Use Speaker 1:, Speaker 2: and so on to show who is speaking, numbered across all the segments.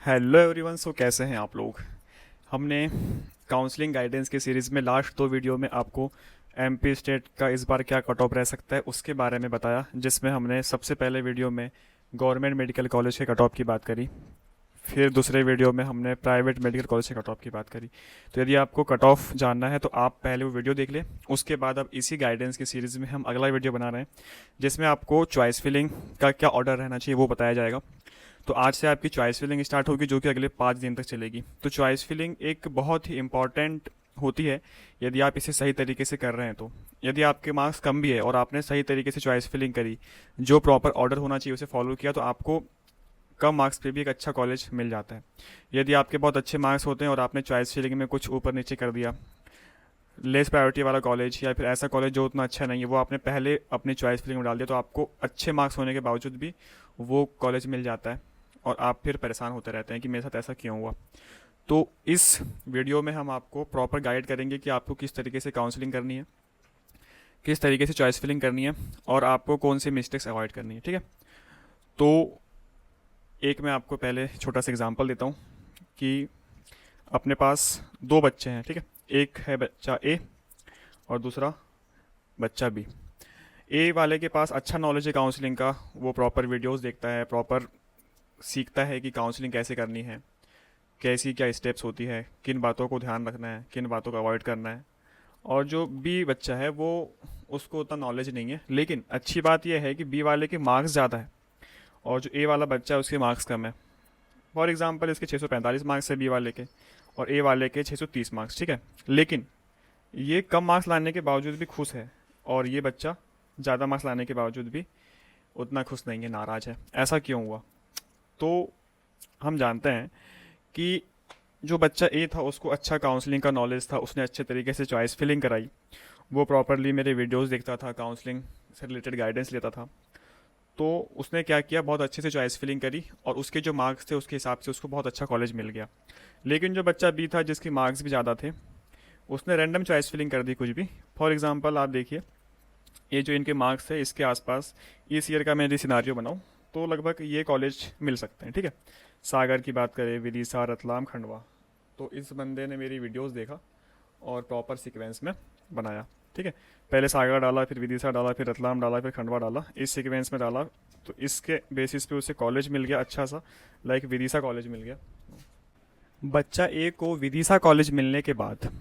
Speaker 1: Hello everyone. सो कैसे हैं आप लोग। हमने काउंसलिंग गाइडेंस की सीरीज़ में लास्ट 2 वीडियो में आपको एमपी स्टेट का इस बार क्या कट ऑफ रह सकता है उसके बारे में बताया, जिसमें हमने सबसे पहले वीडियो में गवर्नमेंट मेडिकल कॉलेज के कट ऑफ की बात करी। फिर दूसरे वीडियो में हमने प्राइवेट मेडिकल कॉलेज के कट ऑफ की बात करी। तो यदि आपको कट ऑफ जानना है तो आप पहले वो वीडियो देख लें। उसके बाद अब इसी गाइडेंस की सीरीज़ में हम अगला वीडियो बना रहे हैं, जिसमें आपको चॉइस फिलिंग का क्या ऑर्डर रहना चाहिए वो बताया जाएगा। तो आज से आपकी चॉइस फिलिंग स्टार्ट होगी, जो कि अगले 5 दिन तक चलेगी। तो चॉइस फिलिंग एक बहुत ही इंपॉर्टेंट होती है यदि आप इसे सही तरीके से कर रहे हैं। तो यदि आपके मार्क्स कम भी है और आपने सही तरीके से चॉइस फिलिंग करी, जो प्रॉपर ऑर्डर होना चाहिए उसे फॉलो किया, तो आपको कम मार्क्स पे भी एक अच्छा कॉलेज मिल जाता है। यदि आपके बहुत अच्छे मार्क्स होते हैं और आपने चॉइस फिलिंग में कुछ ऊपर नीचे कर दिया, लेस प्रायोरिटी वाला कॉलेज या फिर ऐसा कॉलेज जो उतना अच्छा नहीं है, वो आपने पहले अपनी चॉइस फिलिंग में डाल दिया, तो आपको अच्छे मार्क्स होने के बावजूद भी वो कॉलेज मिल जाता है और आप फिर परेशान होते रहते हैं कि मेरे साथ ऐसा क्यों हुआ। तो इस वीडियो में हम आपको प्रॉपर गाइड करेंगे कि आपको किस तरीके से काउंसलिंग करनी है, किस तरीके से चॉइस फिलिंग करनी है और आपको कौन सी मिस्टेक्स अवॉइड करनी है। ठीक है। तो एक मैं आपको पहले छोटा सा एग्जांपल देता हूँ कि अपने पास 2 बच्चे हैं। ठीक है। एक है बच्चा ए और दूसरा बच्चा बी। ए वाले के पास अच्छा नॉलेज है काउंसलिंग का, वो प्रॉपर वीडियोस देखता है, प्रॉपर सीखता है कि काउंसलिंग कैसे करनी है, कैसी क्या स्टेप्स होती है, किन बातों को ध्यान रखना है, किन बातों को अवॉइड करना है। और जो बी बच्चा है वो उसको उतना नॉलेज नहीं है, लेकिन अच्छी बात यह है कि बी वाले के मार्क्स ज़्यादा है और जो ए वाला बच्चा है उसके मार्क्स कम है। फॉर एग्जांपल इसके 645 मार्क्स है बी वाले के और ए वाले के 630 मार्क्स। ठीक है। लेकिन ये कम मार्क्स लाने के बावजूद भी खुश है और ये बच्चा ज़्यादा मार्क्स लाने के बावजूद भी उतना खुश नहीं है, नाराज़ है। ऐसा क्यों हुआ? तो हम जानते हैं कि जो बच्चा ए था उसको अच्छा काउंसलिंग का नॉलेज था, उसने अच्छे तरीके से चॉइस फिलिंग कराई, वो प्रॉपरली मेरे वीडियोस देखता था, काउंसलिंग से रिलेटेड गाइडेंस लेता था। तो उसने क्या किया, बहुत अच्छे से चॉइस फिलिंग करी और उसके जो मार्क्स थे उसके हिसाब से उसको बहुत अच्छा कॉलेज मिल गया। लेकिन जो बच्चा बी था जिसके मार्क्स भी ज़्यादा थे, उसने रैंडम चॉइस फिलिंग कर दी कुछ भी। फॉर एग्जांपल आप देखिए, ये जो इनके मार्क्स है इसके आसपास इस ईयर का मैं यदि सिनारियो बनाऊँ तो लगभग ये कॉलेज मिल सकते हैं। ठीक है। सागर की बात करें, विदिशा, रतलाम, खंडवा। तो इस बंदे ने मेरी वीडियोस देखा और प्रॉपर सीक्वेंस में बनाया। ठीक है। पहले सागर डाला, फिर विदिशा डाला, फिर रतलाम डाला, फिर खंडवा डाला, इस सीक्वेंस में डाला। तो इसके बेसिस पे उसे कॉलेज मिल गया अच्छा सा, लाइक विदिशा कॉलेज मिल गया। बच्चा ए को विदिशा कॉलेज मिलने के बाद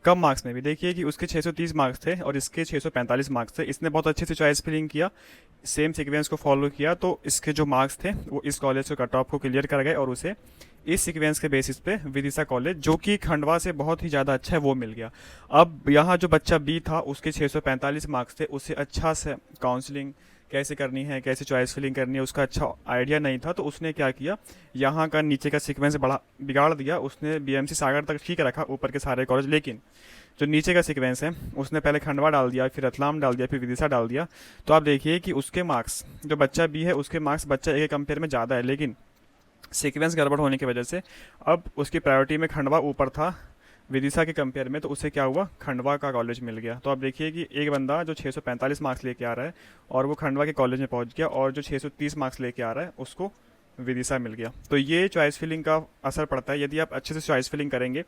Speaker 1: कम मार्क्स में भी देखिए कि उसके 630 मार्क्स थे और इसके 645 मार्क्स थे। इसने बहुत अच्छे से चॉइस फिलिंग किया, सेम सीक्वेंस को फॉलो किया, तो इसके जो मार्क्स थे वो इस कॉलेज के कट ऑफ को क्लियर कर गए और उसे इस सीक्वेंस के बेसिस पे विदिशा कॉलेज, जो कि खंडवा से बहुत ही ज़्यादा अच्छा है, वो मिल गया। अब यहाँ जो बच्चा बी था उसके 645 मार्क्स थे, उसे अच्छा से काउंसलिंग कैसे करनी है, कैसे चॉइस फिलिंग करनी है उसका अच्छा आइडिया नहीं था। तो उसने क्या किया, यहाँ का नीचे का सीक्वेंस बड़ा बिगाड़ दिया। उसने बीएमसी सागर तक ठीक रखा, ऊपर के सारे कॉलेज, लेकिन जो नीचे का सीक्वेंस है उसने पहले खंडवा डाल दिया, फिर रतलाम डाल दिया, फिर विदिशा डाल दिया। तो आप देखिए कि उसके मार्क्स, जो बच्चा बी है उसके मार्क्स बच्चा ए के कंपेयर में ज़्यादा है, लेकिन सीक्वेंस गड़बड़ होने की वजह से अब उसकी प्रायोरिटी में खंडवा ऊपर था विदिशा के कंपेयर में, तो उससे क्या हुआ, खंडवा का कॉलेज मिल गया। तो आप देखिए कि एक बंदा जो 645 मार्क्स लेके आ रहा है और वो खंडवा के कॉलेज में पहुंच गया, और जो 630 मार्क्स लेके आ रहा है उसको विदिशा मिल गया। तो ये चॉइस फिलिंग का असर पड़ता है। यदि आप अच्छे से चॉइस फिलिंग करेंगे,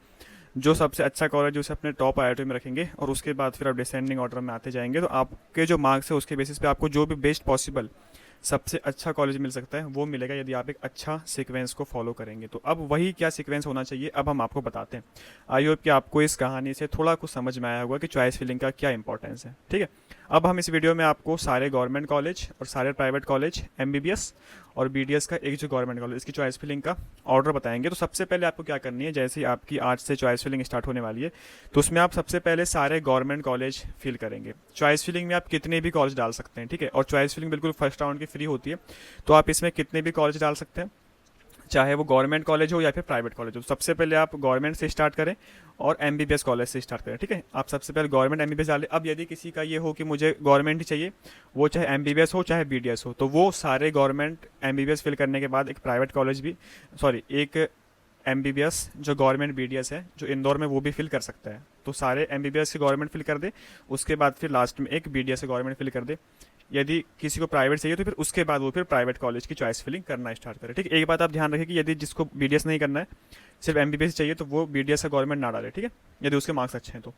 Speaker 1: जो सबसे अच्छा कॉलेज उसे अपने टॉप आईआईटी में रखेंगे और उसके बाद फिर आप डिसेंडिंग ऑर्डर में आते जाएंगे, तो आपके जो मार्क्स है उसके बेसिस पे आपको जो भी बेस्ट पॉसिबल सबसे अच्छा कॉलेज मिल सकता है वो मिलेगा, यदि आप एक अच्छा सीक्वेंस को फॉलो करेंगे। तो अब वही क्या सीक्वेंस होना चाहिए अब हम आपको बताते हैं। आई होप कि आपको इस कहानी से थोड़ा कुछ समझ में आया होगा कि चॉइस फिलिंग का क्या इंपॉर्टेंस है। ठीक है। अब हम इस वीडियो में आपको सारे गवर्नमेंट कॉलेज और सारे प्राइवेट कॉलेज, एमबीबीएस और बीडीएस का एक जो गवर्नमेंट कॉलेज, इसकी चॉइस फिलिंग का ऑर्डर बताएंगे। तो सबसे पहले आपको क्या करनी है, जैसे ही आपकी आज से चॉइस फिलिंग स्टार्ट होने वाली है, तो उसमें आप सबसे पहले सारे गवर्नमेंट कॉलेज फिल करेंगे। चॉइस फिलिंग में आप कितने भी कॉलेज डाल सकते हैं। ठीक है। और चॉइस फिलिंग बिल्कुल फर्स्ट राउंड की फ्री होती है, तो आप इसमें कितने भी कॉलेज डाल सकते हैं, चाहे वो गवर्नमेंट कॉलेज हो या फिर प्राइवेट कॉलेज हो। सबसे पहले आप गवर्नमेंट से स्टार्ट करें और एमबीबीएस कॉलेज से स्टार्ट करें। ठीक है। आप सबसे पहले गवर्नमेंट एमबीबीएस डालें। अब यदि किसी का ये हो कि मुझे गवर्नमेंट ही चाहिए, वो चाहे एमबीबीएस हो चाहे बीडीएस हो, तो वो सारे गवर्नमेंट एमबीबीएस फिल करने के बाद एक प्राइवेट कॉलेज भी, सॉरी, एक एमबीबीएस जो गवर्नमेंट बीडीएस है जो इंदौर में, वो भी फिल कर सकता है। तो सारे एमबीबीएस से गवर्नमेंट फिल कर दे, उसके बाद फिर लास्ट में एक बीडीएस से गवर्नमेंट फिल कर दे। यदि किसी को प्राइवेट चाहिए तो फिर उसके बाद वो फिर प्राइवेट कॉलेज की चॉइस फिलिंग करना स्टार्ट करे। ठीक है, एक बात आप ध्यान रखें कि यदि जिसको BDS नहीं करना है, सिर्फ MBBS चाहिए, तो वो BDS का गवर्नमेंट ना डाले। ठीक है, यदि उसके मार्क्स अच्छे हैं तो।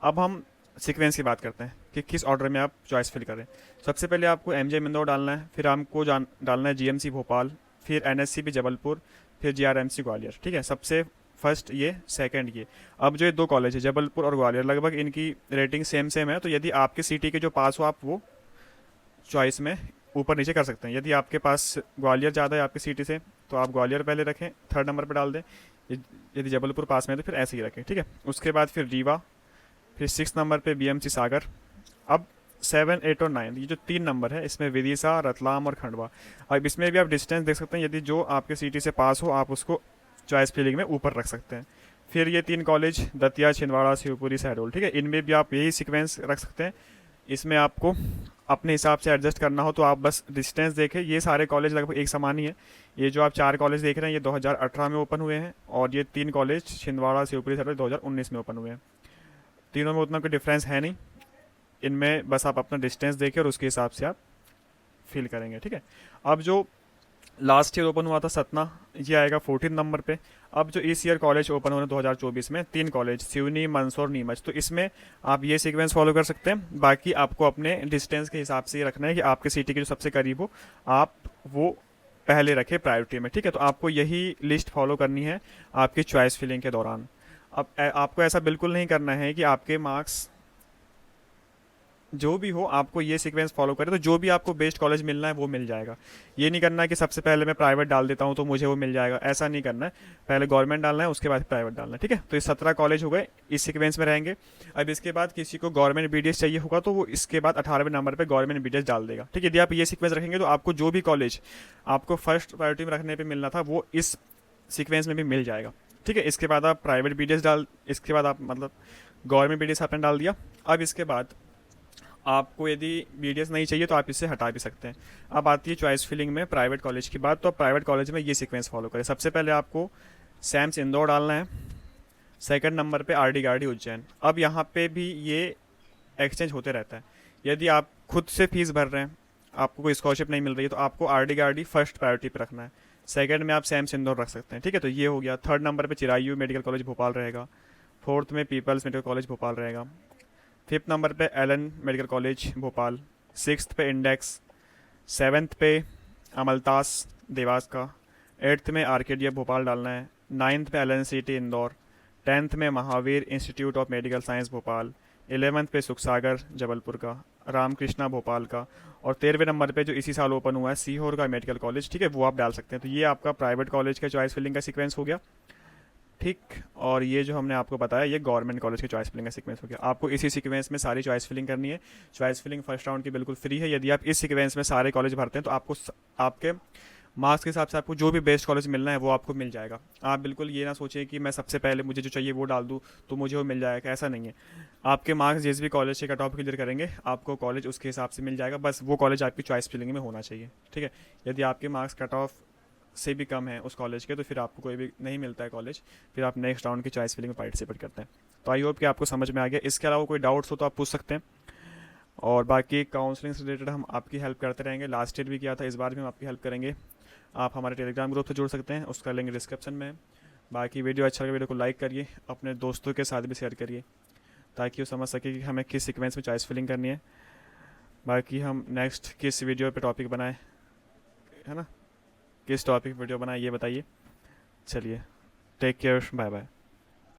Speaker 1: अब हम सीक्वेंस की बात करते हैं कि किस ऑर्डर में आप चॉइस फिल करें। सबसे पहले आपको MGM इंदौर डालना है, फिर आपको डालना है GMC भोपाल, फिर NSCB जबलपुर, फिर GRMC ग्वालियर। ठीक है, सबसे फर्स्ट ये, सेकंड ये। अब जो ये दो कॉलेज है जबलपुर और ग्वालियर, लगभग इनकी रेटिंग सेम सेम है, तो यदि आपके सिटी के जो पास हो आप वो चॉइस में ऊपर नीचे कर सकते हैं। यदि आपके पास ग्वालियर ज़्यादा है आपकी सिटी से तो आप ग्वालियर पहले रखें, थर्ड नंबर पर डाल दें। यदि जबलपुर पास में है तो फिर ऐसे ही रखें। ठीक है, उसके बाद फिर रीवा, फिर 6 नंबर पे BMC सागर। अब 7, 8 और 9 ये जो 3 नंबर है इसमें विदिशा, रतलाम और खंडवा। अब इसमें भी आप डिस्टेंस देख सकते हैं, यदि जो आपके सिटी से पास हो आप उसको चॉइस फिलिंग में ऊपर रख सकते हैं। फिर ये 3 कॉलेज दतिया, छिंदवाड़ा, शिवपुरी, शहडोल। ठीक है, इनमें भी आप यही सीक्वेंस रख सकते हैं। इसमें आपको अपने हिसाब से एडजस्ट करना हो तो आप बस डिस्टेंस देखें। ये सारे कॉलेज लगभग एक समान ही है। ये जो आप 4 कॉलेज देख रहे हैं ये 2018 में ओपन हुए हैं, और ये 3 कॉलेज छिंदवाड़ा, शिवपुरी, शहडोल 2019 में ओपन हुए हैं। तीनों में उतना कोई डिफरेंस है नहीं, इनमें बस आप अपना डिस्टेंस देखें और उसके हिसाब से आप फिल करेंगे। ठीक है, अब जो लास्ट ईयर ओपन हुआ था सतना, ये आएगा 14 नंबर पे। अब जो इस ईयर कॉलेज ओपन हो रहे हैं 2024 में, 3 कॉलेज सिवनी, मंदसौर, नीमच, तो इसमें आप ये सीक्वेंस फॉलो कर सकते हैं। बाकी आपको अपने डिस्टेंस के हिसाब से ये रखना है कि आपके सिटी के जो सबसे करीब हो आप वो पहले रखें प्रायोरिटी में। ठीक है, तो आपको यही लिस्ट फॉलो करनी है आपकी चॉइस फिलिंग के दौरान। अब आपको ऐसा बिल्कुल नहीं करना है कि आपके मार्क्स जो भी हो आपको ये सीक्वेंस फॉलो करें तो जो भी आपको बेस्ट कॉलेज मिलना है वो मिल जाएगा। ये नहीं करना है कि सबसे पहले मैं प्राइवेट डाल देता हूँ तो मुझे वो मिल जाएगा, ऐसा नहीं करना है। पहले गवर्नमेंट डालना है उसके बाद प्राइवेट डालना है। ठीक है, तो ये 17 कॉलेज हो गए, इस सीक्वेंस में रहेंगे। अब इसके बाद किसी को गवर्नमेंट BDS चाहिए होगा तो वो इसके बाद 18वें नंबर पर गवर्नमेंट BDS डाल देगा। ठीक है, यदि आप ये सीक्वेंस रखेंगे तो आपको जो भी कॉलेज आपको फर्स्ट प्रायोरिटी में रखने पर मिलना था वो इस सीक्वेंस में भी मिल जाएगा। ठीक है, इसके बाद आप प्राइवेट BDS इसके बाद आप मतलब गवर्नमेंट BDS आपने डाल दिया। अब इसके बाद आपको यदि BDS नहीं चाहिए तो आप इसे हटा भी सकते हैं। अब आती है चॉइस फिलिंग में प्राइवेट कॉलेज की बात, तो प्राइवेट कॉलेज में ये सीक्वेंस फॉलो करें। सबसे पहले आपको सैम्स इंदौर डालना है, सेकंड नंबर पे RD गार्डी उज्जैन। अब यहाँ पे भी ये एक्सचेंज होते रहता है। यदि आप खुद से फीस भर रहे हैं, आपको कोई स्कॉलरशिप नहीं मिल रही है, तो आपको RD गार्डी फर्स्ट प्रायोरिटी पे रखना है, सेकंड में आप सैम्स इंदौर रख सकते हैं। ठीक है, तो ये हो गया। थर्ड नंबर पे चिरायू मेडिकल कॉलेज भोपाल रहेगा, फोर्थ में पीपल्स मेडिकल कॉलेज भोपाल रहेगा, फिफ्थ नंबर पे Allen medical college Bhopal, sixth पे इंडेक्स, सेवन्थ पे अमलतास देवास का, एट्थ में RKDF भोपाल डालना है, नाइन्थ पे LNCT इंदौर, 10th में Mahavir institute of medical science Bhopal, 11th पे सुखसागर जबलपुर का, रामकृष्णा भोपाल का, और 13वें नंबर पे जो इसी साल ओपन हुआ है सीहोर का मेडिकल कॉलेज। ठीक है, वो आप डाल सकते हैं। तो ये आपका प्राइवेट कॉलेज का चॉइस फिलिंग का सीक्वेंस हो गया। ठीक, और ये जो हमने आपको बताया ये गवर्नमेंट कॉलेज की चॉइस फिलिंग का सीक्वेंस हो गया। आपको इसी सीक्वेंस में सारी चॉइस फिलिंग करनी है। चॉइस फिलिंग फर्स्ट राउंड की बिल्कुल फ्री है। यदि आप इस सीक्वेंस में सारे कॉलेज भरते हैं तो आपको आपके मार्क्स के हिसाब से आपको जो भी बेस्ट कॉलेज मिलना है वो आपको मिल जाएगा। आप बिल्कुल ये ना सोचें कि मैं सबसे पहले मुझे जो चाहिए वो डाल दूँ तो मुझे वो मिल जाएगा, ऐसा नहीं है। आपके मार्क्स जिस भी कॉलेज के कट ऑफ क्लियर करेंगे आपको कॉलेज उसके हिसाब से मिल जाएगा, बस वो कॉलेज आपकी चॉइस फिलिंग में होना चाहिए। ठीक है, यदि आपके मार्क्स कट ऑफ से भी कम है उस कॉलेज के तो फिर आपको कोई भी नहीं मिलता है कॉलेज, फिर आप नेक्स्ट राउंड की चॉइस फिलिंग में पार्टिसिपेट करते हैं। तो आई होप कि आपको समझ में आ गया। इसके अलावा कोई डाउट्स हो तो आप पूछ सकते हैं, और बाकी काउंसलिंग से रिलेटेड हम आपकी हेल्प करते रहेंगे। लास्ट ईयर भी किया था, इस बार भी हम आपकी हेल्प करेंगे। आप हमारे टेलीग्राम ग्रुप से जुड़ सकते हैं, उसका लिंक डिस्क्रिप्शन में है। बाकी वीडियो अच्छा लगे वीडियो को लाइक करिए, अपने दोस्तों के साथ भी शेयर करिए ताकि वो समझ सके कि हमें किस सीक्वेंस में चॉइस फिलिंग करनी है। बाकी हम नेक्स्ट किस वीडियो पे टॉपिक बनाए, है ना, किस टॉपिक वीडियो बनाए ये बताइए। चलिए, टेक केयर, बाय बाय।